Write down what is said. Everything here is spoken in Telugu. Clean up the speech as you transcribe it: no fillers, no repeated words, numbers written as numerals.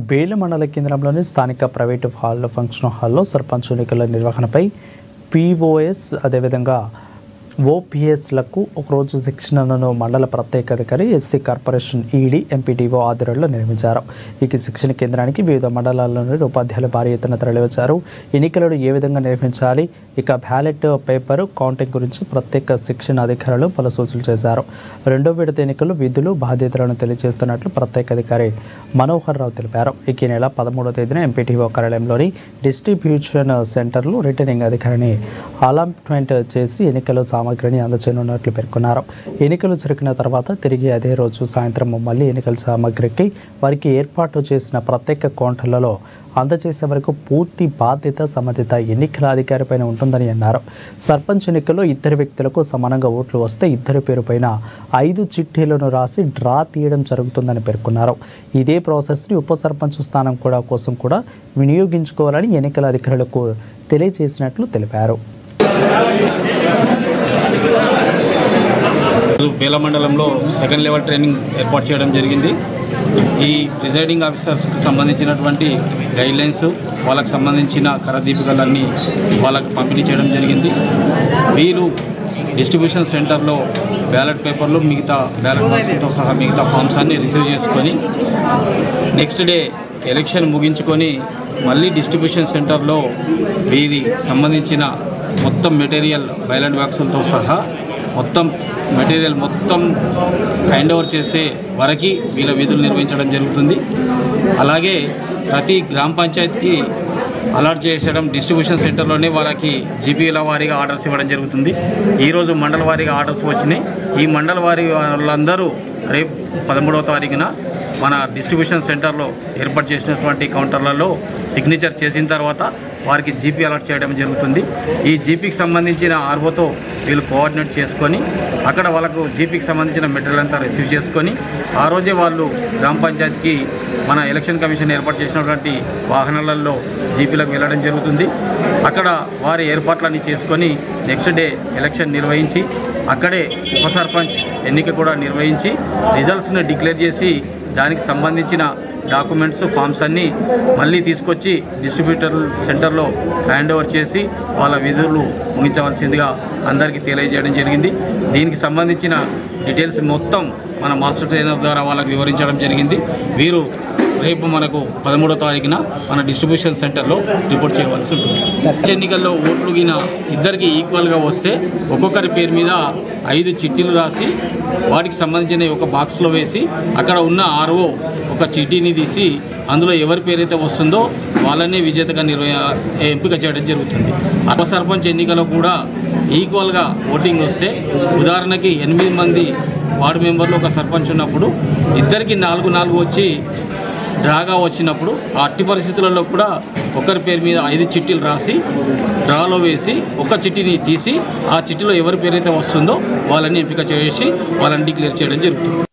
బేల మండల కేంద్రంలోని స్థానిక ప్రైవేటు ఫంక్షన్ హాల్లో సర్పంచ్ ఎన్నికల నిర్వహణపై పీఓఎస్ అదేవిధంగా ఓపీఎస్లకు ఒకరోజు శిక్షణను మండల ప్రత్యేక అధికారి ఎస్సీ కార్పొరేషన్ ఈడీ ఎంపీడీఓ ఆధ్వర్యంలో నిర్మించారు. ఈ శిక్షణ కేంద్రానికి వివిధ మండలాల్లోని ఉపాధ్యాయులు భారీ ఎత్తున తరలివచ్చారు. ఎన్నికలను ఏ విధంగా నిర్వహించాలి, ఇక బ్యాలెట్ పేపర్ కౌంటింగ్ గురించి ప్రత్యేక శిక్షణ అధికారులు పలు సూచనలు చేశారు. రెండో విడత ఎన్నికలు విధులు బాధ్యతలను తెలియజేస్తున్నట్లు ప్రత్యేక అధికారి మనోహర్ రావు తెలిపారు. ఈ నెల 13వ తేదీన ఎంపీడీఓ కార్యాలయంలోని డిస్ట్రిబ్యూషన్ సెంటర్లో రిటర్నింగ్ అధికారిని అలాట్మెంట్ చేసి ఎన్నికల సామగ్రిని అందజేయనున్నట్లు పేర్కొన్నారు. ఎన్నికలు జరిగిన తర్వాత తిరిగి అదే రోజు సాయంత్రం మళ్లీ ఎన్నికల సామగ్రికి వారికి ఏర్పాటు చేసిన ప్రత్యేక కౌంటర్లలో అందజేసే వరకు పూర్తి బాధ్యత సంబంధిత ఎన్నికల అధికారిపైన ఉంటుందని అన్నారు. సర్పంచ్ ఎన్నికల్లో ఇద్దరు వ్యక్తులకు సమానంగా ఓట్లు వస్తే ఇద్దరి పేరుపైన 5 చిట్టీలను రాసి డ్రా తీయడం జరుగుతుందని పేర్కొన్నారు. ఇదే ప్రాసెస్ని ఉప సర్పంచ్ స్థానం కోసం కూడా వినియోగించుకోవాలని ఎన్నికల అధికారులకు తెలియజేసినట్లు తెలిపారు. బేల మండలంలో సెకండ్ లెవెల్ ట్రైనింగ్ ఏర్పాటు చేయడం జరిగింది. ఈ ప్రిజైడింగ్ ఆఫీసర్స్కి సంబంధించినటువంటి గైడ్లైన్స్, వాళ్ళకు సంబంధించిన కరదీపికలన్నీ వాళ్ళకు పంపిణీ చేయడం జరిగింది. వీరు డిస్ట్రిబ్యూషన్ సెంటర్లో బ్యాలెట్ పేపర్లు, మిగతా బ్యాలెట్ బాక్స్తో సహా మిగతా ఫామ్స్ అన్నీ రిసీవ్ చేసుకొని నెక్స్ట్ డే ఎలక్షన్ ముగించుకొని మళ్ళీ డిస్ట్రిబ్యూషన్ సెంటర్లో వీరి సంబంధించిన మొత్తం మెటీరియల్ బ్యాలెట్ బాక్సులతో సహా మొత్తం మెటీరియల్ మొత్తం హ్యాండ్ ఓవర్ చేసే వరకు వీళ్ళ విధులు నిర్వహించడం జరుగుతుంది. అలాగే ప్రతి గ్రామ పంచాయతీకి అలాట్ చేసడం డిస్ట్రిబ్యూషన్ సెంటర్లోనే వాళ్ళకి జీపీల వారీగా ఆర్డర్స్ ఇవ్వడం జరుగుతుంది. ఈరోజు మండల వారీగా ఆర్డర్స్ వచ్చినాయి. ఈ మండల వారీ వాళ్ళందరూ రేపు 13వ తారీఖున మన డిస్ట్రిబ్యూషన్ సెంటర్లో ఏర్పాటు చేసినటువంటి కౌంటర్లలో సిగ్నేచర్ చేసిన తర్వాత వారికి జీపీ అలాట్ చేయడం జరుగుతుంది. ఈ జీపీకి సంబంధించిన ఆర్ఓతో వీళ్ళు కోఆర్డినేట్ చేసుకొని అక్కడ వాళ్ళకు జీపీకి సంబంధించిన మెటీరియల్ అంతా రిసీవ్ చేసుకొని ఆ రోజే వాళ్ళు గ్రామ పంచాయతీకి మన ఎలక్షన్ కమిషన్ ఏర్పాటు చేసినటువంటి వాహనాలలో జీపీలకు వెళ్ళడం జరుగుతుంది. అక్కడ వారి ఏర్పాట్లన్నీ చేసుకొని నెక్స్ట్ డే ఎలక్షన్ నిర్వహించి అక్కడే ఉప సర్పంచ్ ఎన్నిక కూడా నిర్వహించి రిజల్ట్స్ని డిక్లేర్ చేసి దానికి సంబంధించిన డాక్యుమెంట్స్, ఫామ్స్ అన్నీ మళ్ళీ తీసుకొచ్చి డిస్ట్రిబ్యూటర్ సెంటర్లో హ్యాండ్ ఓవర్ చేసి వాళ్ళ విధులు ముగించవలసిందిగా అందరికీ తెలియజేయడం జరిగింది. దీనికి సంబంధించిన డీటెయిల్స్ మొత్తం మన మాస్టర్ ట్రైనర్ ద్వారా వాళ్ళకి వివరించడం జరిగింది. వీరు రేపు మనకు 13వ తారీఖున మన డిస్ట్రిబ్యూషన్ సెంటర్లో రిపోర్ట్ చేయవలసి ఉంటుంది. ఎన్నికల్లో ఓట్లు గిన ఇద్దరికి ఈక్వల్గా వస్తే ఒక్కొక్కరి పేరు మీద 5 చిట్టీలు రాసి వాటికి సంబంధించిన ఒక బాక్స్లో వేసి అక్కడ ఉన్న ఆర్ఓ ఒక చిట్టీని తీసి అందులో ఎవరి పేరైతే వస్తుందో వాళ్ళనే విజేతగా ఎంపిక చేయడం జరుగుతుంది. ఉప సర్పంచ్ ఎన్నికలో కూడా ఈక్వల్గా ఓటింగ్ వస్తే ఉదాహరణకి 8 మంది వార్డు మెంబర్లు ఒక సర్పంచ్ ఉన్నప్పుడు ఇద్దరికి 4 వచ్చి డ్రాగా వచ్చినప్పుడు ఆ అట్టి పరిస్థితులలో కూడా ఒకరి పేరు మీద 5 చిట్టీలు రాసి డ్రాలో వేసి ఒక చిట్టీని తీసి ఆ చిట్టీలో ఎవరి పేరైతే వస్తుందో వాళ్ళని ఎంపిక చేసి వాళ్ళని డిక్లేర్ చేయడం జరుగుతుంది.